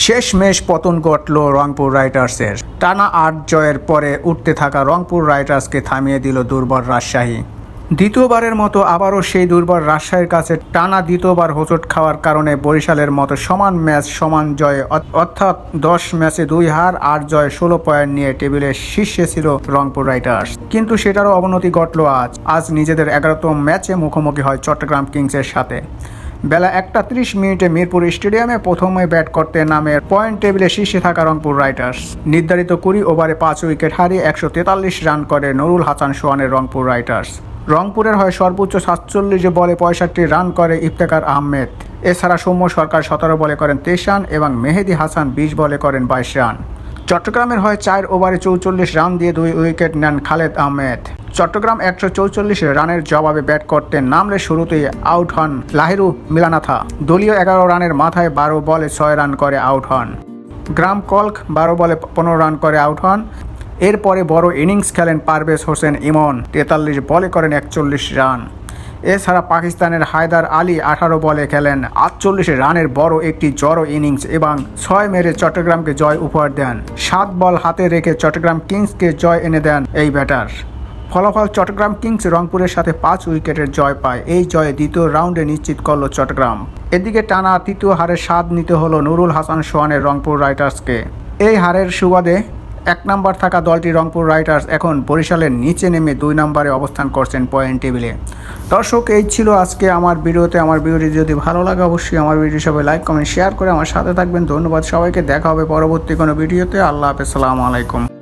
শেষমেশ পতন ঘটল রংপুর রাইডার্সের। টানা ৮ জয়ের পরে উঠতে থাকা রংপুর রাইডার্সকে থামিয়ে দিল দুর্বল রাজশাহী। দ্বিতীয়বারের মতো আবারও সেই দুর্বল রাজশাহীর কাছে টানা দ্বিতীয়বার হোঁচট খাওয়ার কারণে বরিশালের মতো সমান ম্যাচ সমান জয়ে অর্থাৎ ১০ ম্যাচে ২ হার ৮ জয় ১৬ পয়েন্ট নিয়ে টেবিলের শীর্ষে ছিল রংপুর রাইডার্স। কিন্তু সেটারও অবনতি ঘটল আজ নিজেদের ১১তম ম্যাচে মুখোমুখি হয় চট্টগ্রাম কিংসের সাথে। বেলা ১টা ৩০ মিনিটে মিরপুর স্টেডিয়ামে প্রথমে ব্যাট করতে নামে পয়েন্ট টেবিলে শীর্ষে থাকা রংপুর রাইডার্স। নির্ধারিত ২০ ওভারে ৫ উইকেট হারিয়ে ১৪৩ রান করে নুরুল হাসান সোহানের রংপুর রাইডার্স। রংপুরের হয় সর্বোচ্চ ৪৭ বলে ৬৫ রান করে ইফতেখার আহমেদ। এছাড়া সৌম্য সরকার ১৭ বলে করেন ২৩ রান এবং মেহেদী হাসান ২০ বলে করেন ২২ রান। চট্টগ্রামের হয় ৪ ওভারে ৪৪ রান দিয়ে ২ উইকেট নেন খালেদ আহমেদ। চট্টগ্রাম ১৪৪ রানের জবাবে ব্যাট করতে নামলে শুরুতেই আউট হন লাহিরু মিলানাথা। দলীয় ১১ রানের মাথায় ১২ বলে ৬ রান করে আউট হন। গ্রাম কল্ক ১২ বলে ১৫ রান করে আউট হন। এরপরে বড় ইনিংস খেলেন পারভেজ হোসেন ইমন, ৪৩ বলে করেন ৪১ রান। এছাড়া পাকিস্তানের হায়দার আলী ১৮ বলে খেলেন ৪৮ রানের বড় একটি জড়ো ইনিংস এবং ৬ মেরে চট্টগ্রামকে জয় উপহার দেন। ৭ বল হাতে রেখে চট্টগ্রাম কিংসকে জয় এনে দেন এই ব্যাটার। ফলাফল চট্টগ্রাম কিংস রংপুরের সাথে ৫ উইকেটের জয় পায়। এই জয়ে দ্বিতীয় রাউন্ডে নিশ্চিত করল চট্টগ্রাম। এদিকে টানা তৃতীয় হারের স্বাদ নিতে হলো নুরুল হাসান সোহানের রংপুর রাইডার্সকে। এই হারের সুবাদে ১ নম্বর থাকা দলটি রংপুর রাইডার্স এখন বরিশালের নিচে নেমে ২ নম্বরে অবস্থান করছেন পয়েন্ট টেবিলে। দর্শক, এই ছিল আজকে আমার ভিডিওতে। আমার ভিডিওটি যদি ভালো লাগে অবশ্যই আমার ভিডিও সবাই লাইক কমেন্ট শেয়ার করে আমার সাথে থাকবেন। ধন্যবাদ সবাইকে। দেখা হবে পরবর্তী কোনো ভিডিওতে। আল্লাহ হাফেজ, আসসালামু আলাইকুম।